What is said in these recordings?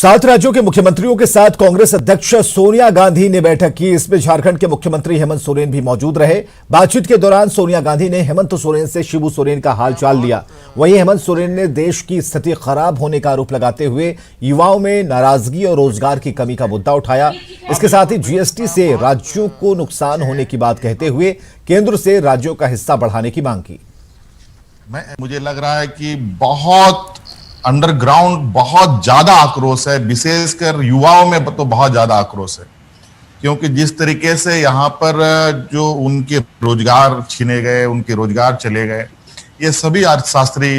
7 राज्यों के मुख्यमंत्रियों के साथ कांग्रेस अध्यक्ष सोनिया गांधी ने बैठक की। इसमें झारखंड के मुख्यमंत्री हेमंत सोरेन भी मौजूद रहे। बातचीत के दौरान सोनिया गांधी ने हेमंत सोरेन से शिबू सोरेन का हालचाल लिया। वहीं हेमंत सोरेन ने देश की स्थिति खराब होने का आरोप लगाते हुए युवाओं में नाराजगी और रोजगार की कमी का मुद्दा उठाया। इसके साथ ही जीएसटी से राज्यों को नुकसान होने की बात कहते हुए केंद्र से राज्यों का हिस्सा बढ़ाने की मांग की। मुझे लग रहा है कि बहुत अंडरग्राउंड बहुत ज्यादा आक्रोश है, विशेषकर युवाओं में तो बहुत ज्यादा आक्रोश है, क्योंकि जिस तरीके से यहाँ पर जो उनके रोजगार छीने गए, उनके रोजगार चले गए, ये सभी अर्थशास्त्री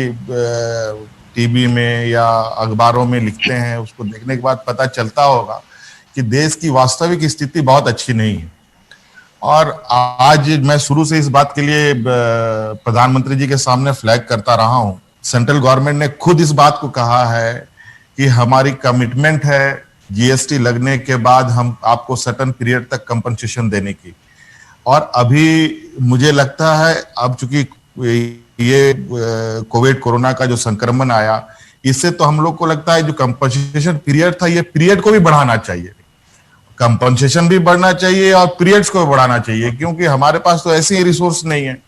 टीवी में या अखबारों में लिखते हैं। उसको देखने के बाद पता चलता होगा कि देश की वास्तविक स्थिति बहुत अच्छी नहीं है। और आज मैं शुरू से इस बात के लिए प्रधानमंत्री जी के सामने फ्लैग करता रहा हूं। सेंट्रल गवर्नमेंट ने खुद इस बात को कहा है कि हमारी कमिटमेंट है जीएसटी लगने के बाद हम आपको सर्टेन पीरियड तक कंपनसेशन देने की। और अभी मुझे लगता है अब चूंकि ये कोविड कोरोना का जो संक्रमण आया, इससे तो हम लोग को लगता है जो कंपनसेशन पीरियड था, ये पीरियड को भी बढ़ाना चाहिए। कंपनसेशन भी बढ़ना चाहिए और पीरियड्स को भी बढ़ाना चाहिए, क्योंकि हमारे पास तो ऐसे ही रिसोर्स नहीं है।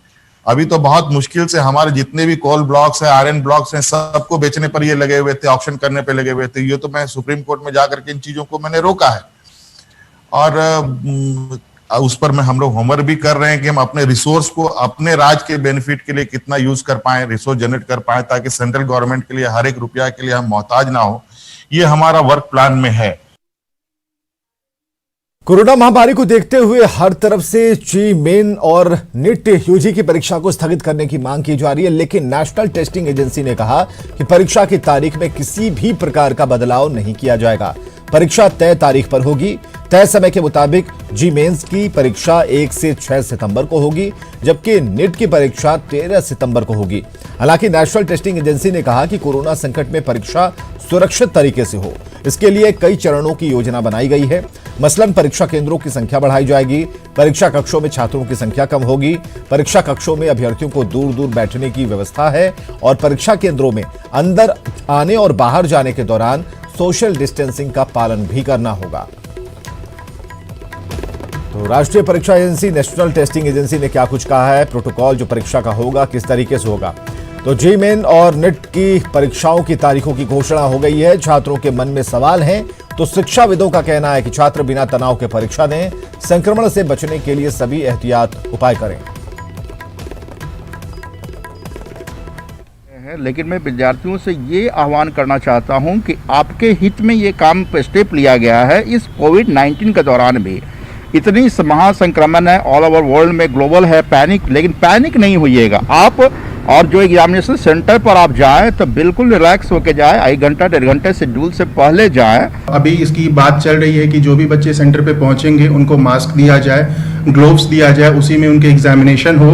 अभी तो बहुत मुश्किल से हमारे जितने भी कोल ब्लॉक्स हैं, आयरन ब्लॉक्स हैं, सबको बेचने पर ये लगे हुए थे, ऑक्शन करने पे लगे हुए थे। ये तो मैं सुप्रीम कोर्ट में जाकर के इन चीजों को मैंने रोका है। और उस पर हम लोग होमवर्क भी कर रहे हैं कि हम अपने रिसोर्स को अपने राज्य के बेनिफिट के लिए कितना यूज कर पाए, रिसोर्स जनरेट कर पाए, ताकि सेंट्रल गवर्नमेंट के लिए हर एक रुपया के लिए हम मोहताज ना हो। ये हमारा वर्क प्लान में है। कोरोना महामारी को देखते हुए हर तरफ से जी मेन और नीट यूजी की परीक्षा को स्थगित करने की मांग की जा रही है, लेकिन नेशनल टेस्टिंग एजेंसी ने कहा कि परीक्षा की तारीख में किसी भी प्रकार का बदलाव नहीं किया जाएगा। परीक्षा तय तारीख पर होगी। तय समय के मुताबिक जी मेंस की परीक्षा 1 से 6 सितंबर को होगी, जबकि नीट की परीक्षा 13 सितंबर को होगी। हालांकि नेशनल टेस्टिंग एजेंसी ने कहा कि कोरोना संकट में परीक्षा सुरक्षित तरीके से हो, इसके लिए कई चरणों की योजना बनाई गई है। मसलन परीक्षा केंद्रों की संख्या बढ़ाई जाएगी, परीक्षा कक्षों में छात्रों की संख्या कम होगी, परीक्षा कक्षों में अभ्यर्थियों को दूर दूर बैठने की व्यवस्था है और परीक्षा केंद्रों में अंदर आने और बाहर जाने के दौरान सोशल डिस्टेंसिंग का पालन भी करना होगा। तो राष्ट्रीय परीक्षा एजेंसी, नेशनल टेस्टिंग एजेंसी ने क्या कुछ कहा है, प्रोटोकॉल जो परीक्षा का होगा किस तरीके से होगा। तो जी मेन और नीट की परीक्षाओं की तारीखों की घोषणा हो गई है। छात्रों के मन में सवाल हैं, तो शिक्षाविदों का कहना है कि छात्र बिना तनाव के परीक्षा दें, संक्रमण से बचने के लिए सभी एहतियात उपाय करें। लेकिन मैं विद्यार्थियों से ये आह्वान करना चाहता हूं कि आपके हित में ये काम स्टेप लिया गया है। इस कोविड-19 के दौरान भी इतनी महासंक्रमण है, ऑल ओवर वर्ल्ड में ग्लोबल है, पैनिक, लेकिन पैनिक नहीं होइएगा आप। और जो एग्जामिनेशन सेंटर पर आप जाएं तो बिल्कुल रिलैक्स होके जाएं, 1 घंटा 1.5 घंटे शेड्यूल से पहले जाएं। अभी इसकी बात चल रही है कि जो भी बच्चे सेंटर पे पहुंचेंगे उनको मास्क दिया जाए, ग्लोव्स दिया जाए, उसी में उनके एग्जामिनेशन हो।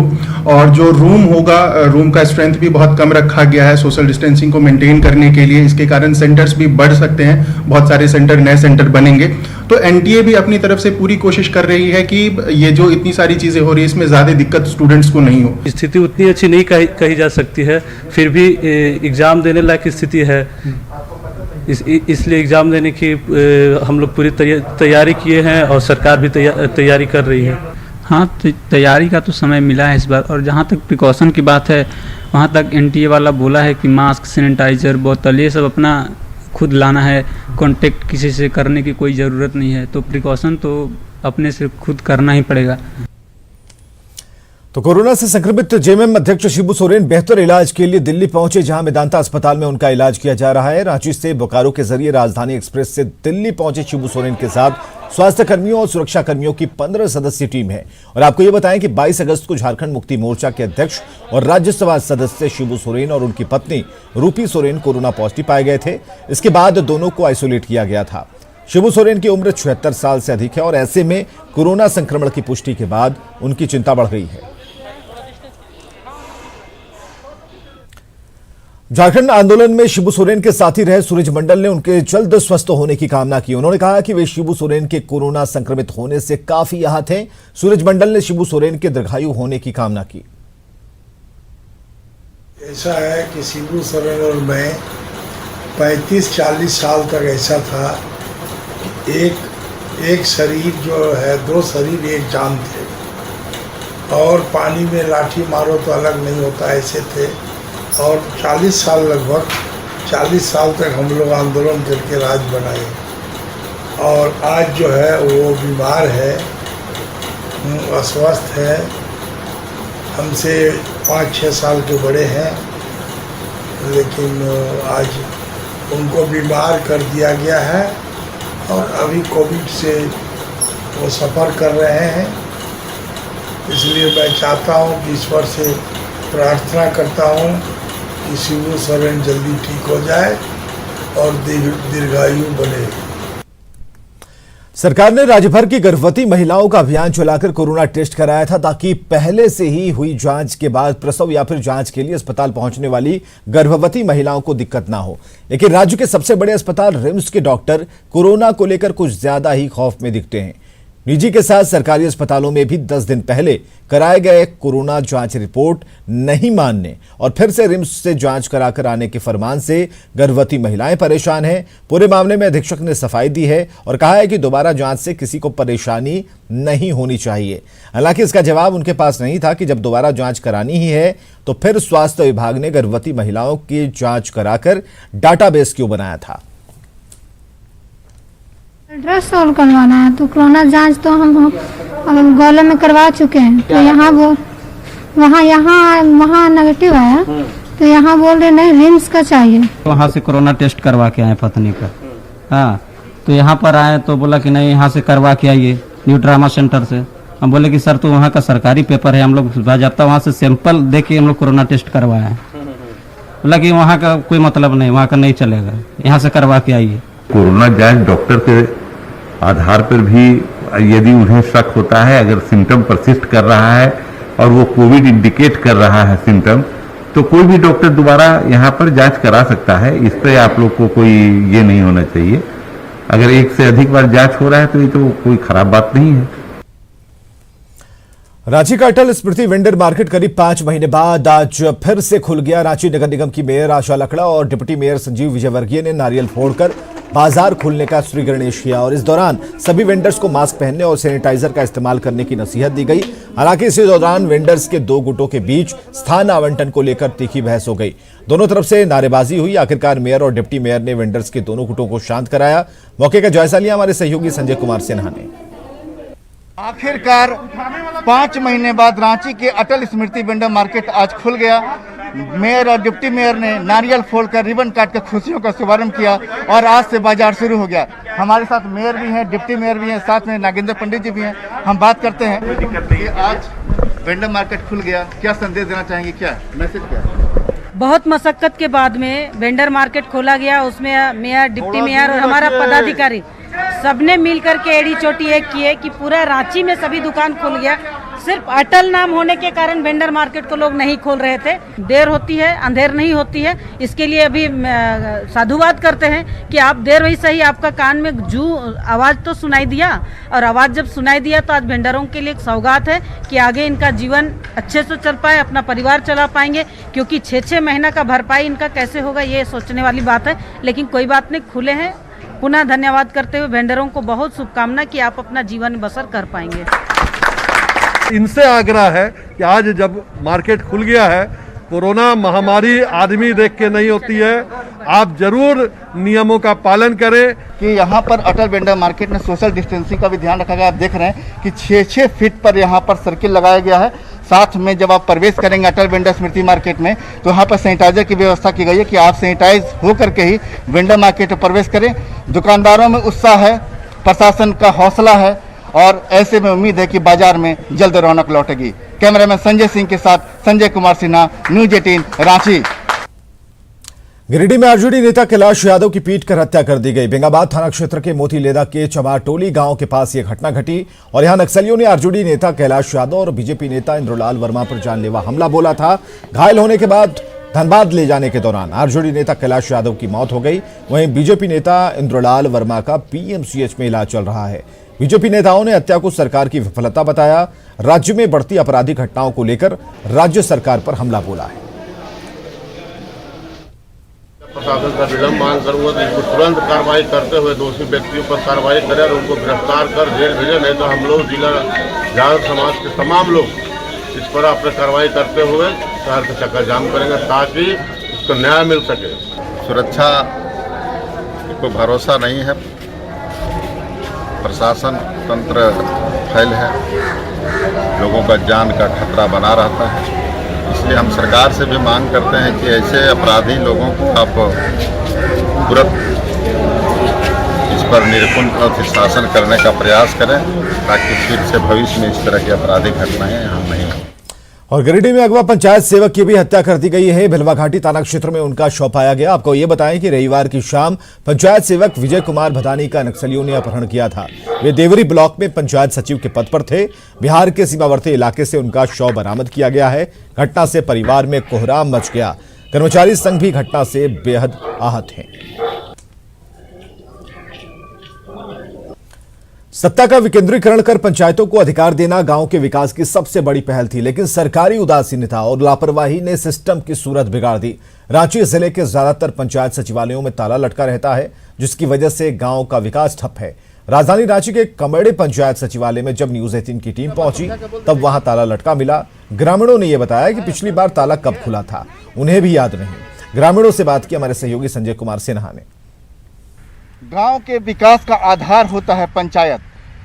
और जो रूम होगा, रूम का स्ट्रेंथ भी बहुत कम रखा गया है सोशल डिस्टेंसिंग को मेंटेन करने के लिए। इसके कारण सेंटर्स भी बढ़ सकते हैं, बहुत सारे सेंटर, नए सेंटर बनेंगे। तो एनटीए भी अपनी तरफ से पूरी कोशिश कर रही है कि ये जो इतनी सारी चीजें हो रही है इसमें ज्यादा दिक्कत स्टूडेंट्स को नहीं हो। स्थिति उतनी अच्छी नहीं कही जा सकती है, फिर भी एग्जाम देने लायक स्थिति है। इसलिए एग्जाम देने की हम लोग पूरी तैयारी किए हैं और सरकार भी तैयारी कर रही है। हाँ, तैयारी का तो समय मिला है इस बार। और जहाँ तक प्रिकॉशन की बात है, वहाँ तक एनटीए वाला बोला है कि मास्क, सैनिटाइजर, बोतल, ये सब अपना खुद लाना है। कांटेक्ट किसी से करने की कोई ज़रूरत नहीं है, तो प्रिकॉशन तो अपने से खुद करना ही पड़ेगा। तो कोरोना से संक्रमित जेएमएम अध्यक्ष शिबू सोरेन बेहतर इलाज के लिए दिल्ली पहुंचे, जहां मेदांता अस्पताल में उनका इलाज किया जा रहा है। रांची से बोकारो के जरिए राजधानी एक्सप्रेस से दिल्ली पहुंचे शिबू सोरेन के साथ स्वास्थ्य कर्मियों और सुरक्षा कर्मियों की 15 सदस्यीय टीम है। और आपको यह बताएं कि 22 अगस्त को झारखंड मुक्ति मोर्चा के अध्यक्ष और राज्यसभा सदस्य शिबू सोरेन और उनकी पत्नी रूपी सोरेन कोरोना पॉजिटिव पाए गए थे। इसके बाद दोनों को आइसोलेट किया गया था। शिबू सोरेन की उम्र 76 साल से अधिक है और ऐसे में कोरोना संक्रमण की पुष्टि के बाद उनकी चिंता बढ़ गई है। झारखंड आंदोलन में शिबू सोरेन के साथी रहे सूरज मंडल ने उनके जल्द स्वस्थ होने की कामना की। उन्होंने कहा कि वे शिबू सोरेन के कोरोना संक्रमित होने से काफी आहत हैं। सूरज मंडल ने शिबू सोरेन के दीर्घायु होने की कामना की। ऐसा है कि शिबू सोरेन और मैं 35-40 साल तक ऐसा था, एक शरीर जो है, दो शरीर एक जान थे, और पानी में लाठी मारो तो अलग नहीं होता, ऐसे थे। और 40 साल, लगभग 40 साल तक हम लोग आंदोलन करके राज बनाए, और आज जो है वो बीमार है, अस्वस्थ है, हमसे 5-6 साल के बड़े हैं, लेकिन आज उनको बीमार कर दिया गया है और अभी कोविड से वो सफ़र कर रहे हैं। इसलिए मैं चाहता हूँ कि ईश्वर से प्रार्थना करता हूँ कि शिबू सोरेन जल्दी ठीक हो जाए और दीर्घायु बने। सरकार ने राज्य भर की गर्भवती महिलाओं का अभियान चलाकर कोरोना टेस्ट कराया था, ताकि पहले से ही हुई जांच के बाद प्रसव या फिर जांच के लिए अस्पताल पहुंचने वाली गर्भवती महिलाओं को दिक्कत ना हो। लेकिन राज्य के सबसे बड़े अस्पताल रिम्स के डॉक्टर कोरोना को लेकर कुछ ज्यादा ही खौफ में दिखते हैं। निजी के साथ सरकारी अस्पतालों में भी 10 दिन पहले कराए गए कोरोना जांच रिपोर्ट नहीं मानने और फिर से रिम्स से जांच कराकर आने के फरमान से गर्भवती महिलाएं परेशान हैं। पूरे मामले में अधीक्षक ने सफाई दी है और कहा है कि दोबारा जांच से किसी को परेशानी नहीं होनी चाहिए। हालांकि इसका जवाब उनके पास नहीं था कि जब दोबारा जांच करानी ही है तो फिर स्वास्थ्य विभाग ने गर्भवती महिलाओं की जांच कराकर डाटाबेस क्यों बनाया था। अल्ट्रासाउंड करवाना है तो कोरोना जांच तो हम गौले में करवा चुके हैं, तो यहाँ वहाँ नेगेटिव आया, तो यहाँ बोल रहे नहीं रिम्स का चाहिए। वहाँ से कोरोना टेस्ट करवा के आए पत्नी का, हाँ, तो यहाँ पर आए तो बोला कि नहीं यहाँ से करवा के आइए न्यू ट्रामा सेंटर से। हम बोले कि सर तो वहाँ का सरकारी पेपर है, हम लोग बाज़ाब्ता वहाँ से सैंपल दे के हम लोग कोरोना टेस्ट करवाए हैं। बोला कि वहाँ का कोई मतलब नहीं, वहाँ का नहीं चलेगा, यहाँ से करवा के आइए। कोरोना जांच डॉक्टर के आधार पर भी यदि उन्हें शक होता है, अगर सिम्टम परसिस्ट कर रहा है और वो कोविड इंडिकेट कर रहा है सिम्टम, तो कोई भी डॉक्टर दोबारा यहाँ पर जांच करा सकता है। इस पर आप लोग को कोई ये नहीं होना चाहिए। अगर एक से अधिक बार जांच हो रहा है तो ये तो कोई खराब बात नहीं है। रांची का अटल स्मृति वेंडर मार्केट करीब 5 महीने बाद आज फिर से खुल गया। रांची नगर निगम की मेयर आशा लकड़ा और डिप्टी मेयर संजीव विजयवर्गीय ने नारियल फोड़कर बाजार खुलने का श्री गणेश किया और इस दौरान सभी वेंडर्स को मास्क पहनने और सैनिटाइजर का इस्तेमाल करने की नसीहत दी गई। हालांकि इसी दौरान वेंडर्स के 2 गुटों के बीच स्थान आवंटन को लेकर तीखी बहस हो गई। दोनों तरफ से नारेबाजी हुई। आखिरकार मेयर और डिप्टी मेयर ने वेंडर्स के दोनों गुटों को शांत कराया। मौके का जायजा लिया हमारे सहयोगी संजय कुमार सिन्हा ने। आखिरकार 5 महीने बाद रांची के अटल स्मृति वेंडर मार्केट आज खुल गया। मेयर और डिप्टी मेयर ने नारियल फोड़कर रिबन काटकर खुशियों का शुभारंभ किया और आज से बाजार शुरू हो गया। हमारे साथ मेयर भी हैं, डिप्टी मेयर भी हैं, साथ में नागेंद्र पंडित जी भी हैं। हम बात करते हैं कि आज वेंडर मार्केट खुल गया, क्या संदेश देना चाहेंगे, क्या मैसेज क्या है? बहुत मशक्कत के बाद में वेंडर मार्केट खोला गया, उसमें मेयर, डिप्टी मेयर और हमारा पदाधिकारी सबने मिलकर के एड़ी चोटी एक किए कि पूरा रांची में सभी दुकान खुल गया। सिर्फ अटल नाम होने के कारण वेंडर मार्केट को लोग नहीं खोल रहे थे। देर होती है अंधेर नहीं होती है, इसके लिए अभी साधुवाद करते हैं कि आप देर वही सही, आपका कान में आवाज़ तो सुनाई दिया, और आवाज़ जब सुनाई दिया तो आज वेंडरों के लिए एक सौगात है कि आगे इनका जीवन अच्छे से चल पाए, अपना परिवार चला पाएंगे। क्योंकि 6-6 महीना का भरपाई इनका कैसे होगा ये सोचने वाली बात है, लेकिन कोई बात नहीं, खुले हैं। पुनः धन्यवाद करते हुए वेंडरों को बहुत शुभकामना कि आप अपना जीवन बसर कर पाएंगे। इनसे आग्रह है कि आज जब मार्केट खुल गया है, कोरोना महामारी आदमी देख के नहीं होती है, आप जरूर नियमों का पालन करें। कि यहाँ पर अटल वेंडर मार्केट में सोशल डिस्टेंसिंग का भी ध्यान रखा गया। आप देख रहे हैं कि 6-6 फीट पर यहाँ पर सर्किल लगाया गया है। साथ में जब आप प्रवेश करेंगे अटल वेंडर स्मृति मार्केट में तो यहाँ पर सैनिटाइजर की व्यवस्था की गई है कि आप सैनिटाइज होकर के ही वेंडर मार्केट में प्रवेश करें। दुकानदारों में उत्साह है, प्रशासन का हौसला है और ऐसे में उम्मीद है कि बाजार में जल्द रौनक लौटेगी। कैमरामैन संजय सिंह के साथ संजय कुमार सिन्हा, न्यूज 18 रांची। गिरिडीह में आरजेडी नेता कैलाश यादव की पीटकर हत्या कर दी गई। बेंगाबाद थाना क्षेत्र के मोतीलेदा के चमारटोली गांव के पास यह घटना घटी और यहां नक्सलियों ने आरजेडी नेता कैलाश यादव और बीजेपी नेता इंद्रलाल वर्मा पर जानलेवा हमला बोला था। घायल होने के बाद धनबाद ले जाने के दौरान आरजेडी नेता कैलाश यादव की मौत हो गई। वहीं बीजेपी नेता इंद्रलाल वर्मा का पीएमसीएच में इलाज चल रहा है। बीजेपी नेताओं ने हत्या को सरकार की विफलता बताया। राज्य में बढ़ती आपराधिक घटनाओं को लेकर राज्य सरकार पर हमला बोला है। प्रशासन का विलम्ब मांग करूंगा तो इसको तुरंत कार्रवाई करते हुए दोषी व्यक्तियों पर कार्रवाई करें और उनको गिरफ्तार कर जेल भेजें, नहीं तो हम लोग जिला जाट समाज के तमाम लोग इस पर अपने कार्रवाई करते हुए शहर का चक्का जाम करेंगे ताकि इसको न्याय मिल सके। सुरक्षा को भरोसा नहीं है, प्रशासन तंत्र फैल है, लोगों का जान का खतरा बना रहता है। इसलिए हम सरकार से भी मांग करते हैं कि ऐसे अपराधी लोगों को आप तुरंत इस पर निरंकुश और शासन करने का प्रयास करें ताकि फिर से भविष्य में इस तरह की आपराधिक घटनाएं यहाँ नहीं हों। और गिरिडीह में अगवा पंचायत सेवक की भी हत्या कर दी गई है। भिलवाघाटी थाना क्षेत्र में उनका शव पाया गया। आपको ये बताएं कि रविवार की शाम पंचायत सेवक विजय कुमार भदानी का नक्सलियों ने अपहरण किया था। वे देवरी ब्लॉक में पंचायत सचिव के पद पर थे। बिहार के सीमावर्ती इलाके से उनका शव बरामद किया गया है। घटना से परिवार में कोहराम मच गया। कर्मचारी संघ भी घटना से बेहद आहत हैं। सत्ता का विकेंद्रीकरण कर पंचायतों को अधिकार देना गांव के विकास की सबसे बड़ी पहल थी, लेकिन सरकारी उदासीनता और लापरवाही ने सिस्टम की सूरत बिगाड़ दी। रांची जिले के ज्यादातर पंचायत सचिवालयों में ताला लटका रहता है, जिसकी वजह से गांव का विकास ठप है। राजधानी रांची के कमेड़े पंचायत सचिवालय में जब न्यूज 18 की टीम पहुंची तब वहां ताला लटका मिला। ग्रामीणों ने यह बताया कि पिछली बार ताला कब खुला था उन्हें भी याद नहीं। ग्रामीणों से बात की हमारे सहयोगी संजय कुमार सिन्हा ने। गांव के विकास का आधार होता है पंचायत,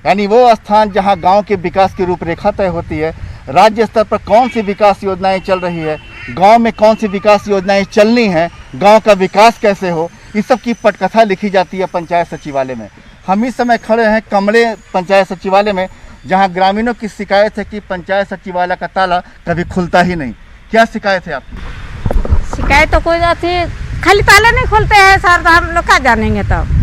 यानी वो स्थान जहां गांव के विकास की रूपरेखा तय होती है। राज्य स्तर पर कौन सी विकास योजनाएं चल रही है, गांव में कौन सी विकास योजनाएं चलनी है, गांव का विकास कैसे हो, इस सब की पटकथा लिखी जाती है पंचायत सचिवालय में। हम इस समय खड़े हैं कमले पंचायत सचिवालय में, जहां ग्रामीणों की शिकायत है कि पंचायत सचिवालय का ताला कभी खुलता ही नहीं। क्या शिकायत है आपकी? शिकायत तो कोई आती, खाली ताला नहीं खुलते हैं सर, तो हम लोग क्या जानेंगे तब।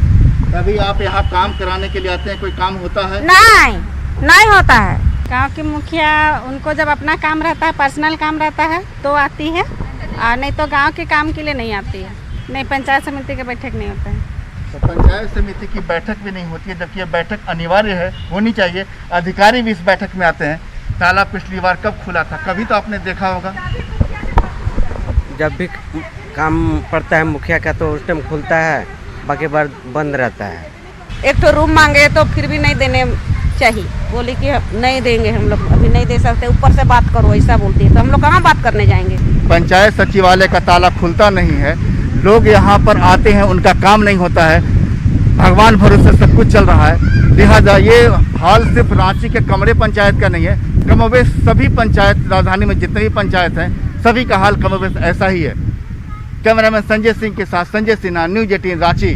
कभी आप यहाँ काम कराने के लिए आते हैं, कोई काम होता है? नहीं होता है। गांव की मुखिया उनको जब अपना काम रहता है, पर्सनल काम रहता है तो आती है, और नहीं तो गांव के काम के लिए नहीं आती है। नहीं, पंचायत समिति की बैठक नहीं होता है। तो पंचायत समिति की बैठक भी नहीं होती है, जबकि यह बैठक अनिवार्य है, होनी चाहिए। अधिकारी भी इस बैठक में आते हैं। ताला पिछली बार कब खुला था, कभी तो आपने देखा होगा। जब भी काम पड़ता है मुखिया का तो उस टाइम खुलता है, बाकी बार बंद रहता है। एक तो रूम मांगे तो फिर भी नहीं देने चाहिए, बोली कि नहीं देंगे, हम लोग अभी नहीं दे सकते, ऊपर से बात करो ऐसा बोलती है, तो हम लोग कहाँ बात करने जाएंगे। पंचायत सचिवालय का ताला खुलता नहीं है, लोग यहाँ पर आते हैं, उनका काम नहीं होता है, भगवान भरोसे सब कुछ चल रहा है। लिहाजा ये हाल सिर्फ रांची के कमरे पंचायत का नहीं है, कमोबेश सभी पंचायत, राजधानी में जितने भी पंचायत हैं सभी का हाल कमोबेश ऐसा ही है। कैमरामैन संजय सिंह के साथ संजय सिन्हा, न्यूज 18 रांची।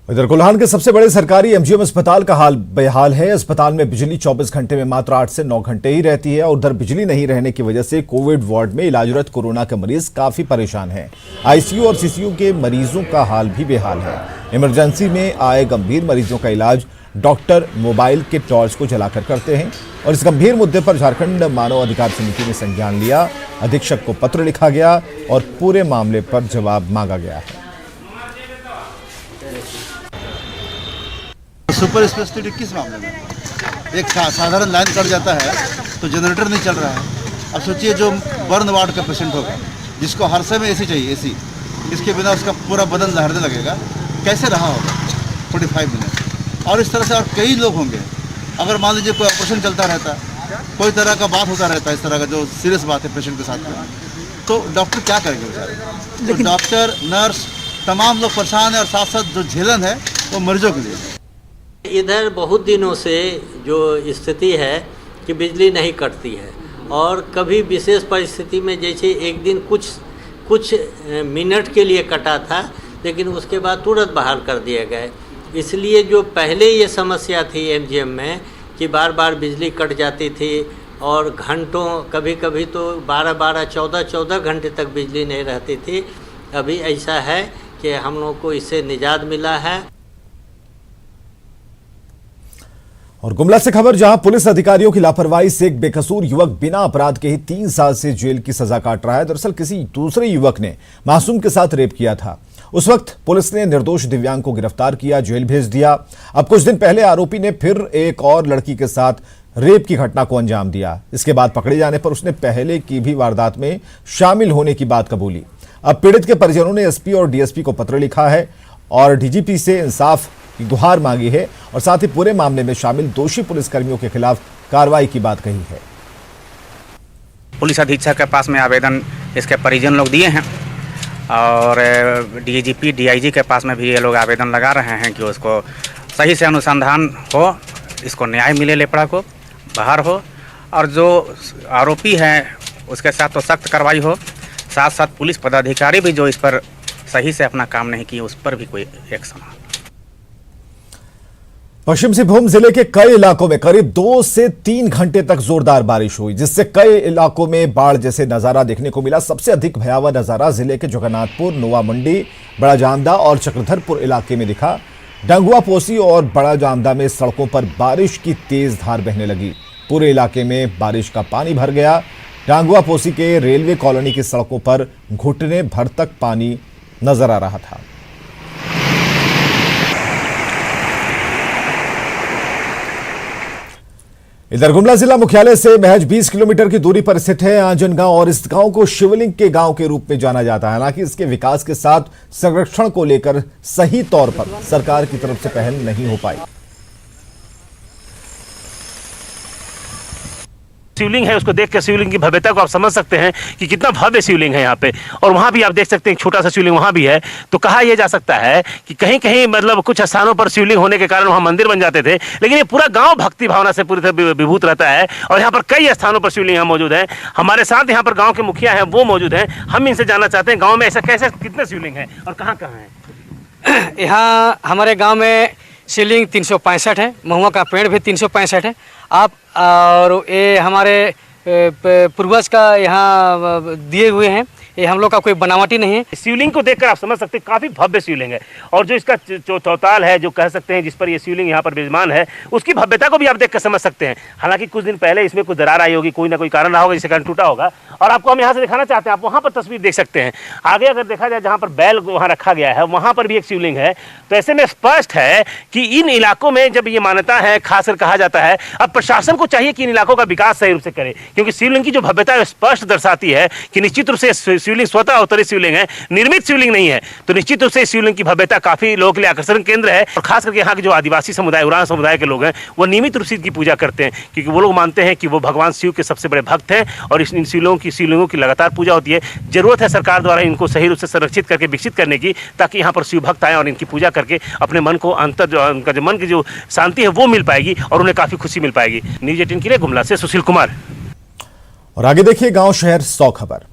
इधर कोल्हान के सबसे बड़े सरकारी एमजीएम अस्पताल का हाल बेहाल है। अस्पताल में बिजली 24 घंटे में मात्र 8 से 9 घंटे ही रहती है और उधर बिजली नहीं रहने की वजह से कोविड वार्ड में इलाजरत कोरोना के मरीज काफी परेशान हैं। आईसीयू और सीसीयू के मरीजों का हाल भी बेहाल है। इमरजेंसी में आए गंभीर मरीजों का इलाज डॉक्टर मोबाइल के टॉर्च को जलाकर करते हैं और इस गंभीर मुद्दे पर झारखंड मानव अधिकार समिति ने संज्ञान लिया। अधीक्षक को पत्र लिखा गया और पूरे मामले पर जवाब मांगा गया है। सुपर स्पेशलिटी किस मामले में? एक साधारण लाइन कट जाता है तो जनरेटर नहीं चल रहा है। अब सोचिए जो बर्न वार्ड का पेशेंट होगा, जिसको हर समय एसी चाहिए, एसी, इसके बिना उसका पूरा बदन लहरने लगेगा, कैसे रहा होगा 45 मिनट। और इस तरह से और कई लोग होंगे। अगर मान लीजिए कोई ऑपरेशन चलता रहता, कोई तरह का बात होता रहता, इस तरह का जो सीरियस बात है पेशेंट के साथ में, तो डॉक्टर क्या करेंगे बेचारे? तो डॉक्टर, नर्स, तमाम लोग परेशान है और साथ साथ जो झेलन है वो मरीजों के लिए। इधर बहुत दिनों से जो स्थिति है कि बिजली नहीं कटती है और कभी विशेष परिस्थिति में जैसे एक दिन कुछ मिनट के लिए कटा था, लेकिन उसके बाद तुरंत बहाल कर दिया गया। इसलिए जो पहले ये समस्या थी एमजीएम में कि बार बार बिजली कट जाती थी और घंटों, कभी कभी तो 12-12, 14-14 घंटे तक बिजली नहीं रहती थी, अभी ऐसा है कि हम लोग को इससे निजात मिला है। और गुमला से खबर, जहां पुलिस अधिकारियों की लापरवाही से एक बेकसूर युवक बिना अपराध के ही 3 साल से जेल की सजा काट रहा है। दरअसल किसी दूसरे युवक ने मासूम के साथ रेप किया था। उस वक्त पुलिस ने निर्दोष दिव्यांग को गिरफ्तार किया, जेल भेज दिया। अब कुछ दिन पहले आरोपी ने फिर एक और लड़की के साथ रेप की घटना को अंजाम दिया। इसके बाद पकड़े जाने पर उसने पहले की भी वारदात में शामिल होने की बात कबूली। अब पीड़ित के परिजनों ने एसपी और डीएसपी को पत्र लिखा है और डीजीपी से इंसाफ की गुहार मांगी है और साथ ही पूरे मामले में शामिल दोषी पुलिसकर्मियों के खिलाफ कार्रवाई की बात कही है। पुलिस अधीक्षक के पास में आवेदन इसके परिजन लोग दिए हैं और डीजीपी डीआईजी के पास में भी ये लोग आवेदन लगा रहे हैं कि उसको सही से अनुसंधान हो, इसको न्याय मिले, लेपड़ा को बाहर हो और जो आरोपी हैं उसके साथ तो सख्त कार्रवाई हो। साथ साथ पुलिस पदाधिकारी भी जो इस पर सही से अपना काम नहीं किए उस पर भी कोई एक्शन हो। पश्चिम सिंहभूम जिले के कई इलाकों में करीब 2 से 3 घंटे तक जोरदार बारिश हुई, जिससे कई इलाकों में बाढ़ जैसे नजारा देखने को मिला। सबसे अधिक भयावह नजारा जिले के जगन्नाथपुर, नोवा मंडी, बड़ा जामदा और चक्रधरपुर इलाके में दिखा। डंगुआ पोसी और बड़ा जामदा में सड़कों पर बारिश की तेज धार बहने लगी। पूरे इलाके में बारिश का पानी भर गया। डांगुआ पोसी के रेलवे कॉलोनी की सड़कों पर घुटने भर तक पानी नजर आ रहा था। इधर गुमला जिला मुख्यालय से महज 20 किलोमीटर की दूरी पर स्थित है आंजन गांव और इस गांव को शिवलिंग के गांव के रूप में जाना जाता है। हालांकि इसके विकास के साथ संरक्षण को लेकर सही तौर पर सरकार की तरफ से पहल नहीं हो पाई। शिवलिंग है, उसको देख कर शिवलिंग की भव्यता को आप समझ सकते हैं कि कितना भव्य शिवलिंग है यहाँ पे। और वहाँ भी आप देख सकते हैं छोटा सा शिवलिंग वहाँ भी है। तो कहा यह जा सकता है कि कहीं कहीं मतलब कुछ स्थानों पर शिवलिंग होने के कारण वहाँ मंदिर बन जाते थे, लेकिन ये पूरा गांव भक्ति भावना से पूरी तरह विभूत रहता है और यहाँ पर कई स्थानों पर शिवलिंग यहाँ मौजूद है। हमारे साथ यहाँ पर गाँव के मुखिया हैं, वो मौजूद हैं। हम इनसे जानना चाहते हैं गाँव में ऐसा कैसे कितने शिवलिंग है और कहाँ कहाँ है। यहाँ हमारे गाँव में शिवलिंग 365 है, महुआ का पेड़ भी 365 है। आप और ये हमारे पूर्वज का यहाँ दिए हुए हैं, ये हम लोग का कोई बनावटी नहीं है। शिवलिंग को देखकर आप समझ सकते हैं काफी भव्य शिवलिंग है और जो इसका चौताल है, जो कह सकते हैं जिस पर ये शिवलिंग यहाँ पर विराजमान है, उसकी भव्यता को भी आप देखकर समझ सकते हैं। हालांकि कुछ दिन पहले इसमें कुछ दरार आई होगी, कोई ना कोई कारण रहा होगा जिसके कारण टूटा होगा और आपको हम यहाँ से दिखाना चाहते हैं। आप वहाँ पर तस्वीर देख सकते हैं। आगे अगर देखा जाए जहाँ पर बैल वहाँ रखा गया है वहाँ पर भी एक शिवलिंग है। तो ऐसे में स्पष्ट है कि इन इलाकों में जब ये मान्यता है, खासकर कहा जाता है, अब प्रशासन को चाहिए कि इन इलाकों का विकास सही रूप से करे, क्योंकि शिवलिंग की जो भव्यता है स्पष्ट दर्शाती है कि निश्चित रूप से शिवलिंग स्वतः अवतरित शिवलिंग है, निर्मित शिवलिंग नहीं है। तो निश्चित रूप से शिवलिंग की भव्यता काफी लोगों के लिए आकर्षण केंद्र है और खास करके यहाँ के जो आदिवासी समुदाय, उरांव समुदाय के लोग हैं, वो नियमित रूप से इनकी पूजा करते हैं, क्योंकि वो लोग मानते हैं कि वो भगवान शिव के सबसे बड़े भक्त हैं और इन शिवलिंगों की लगातार पूजा होती है। जरूरत है सरकार द्वारा इनको सही रूप से संरक्षित करके विकसित करने की, ताकि यहाँ पर शिव भक्त आए और इनकी पूजा करके अपने मन को उनका जो मन की जो शांति है वो मिल पाएगी और उन्हें काफी खुशी मिल पाएगी। न्यूज़ 18 के लिए गुमला से सुशील कुमार। और आगे देखिए गांव शहर 100 खबर।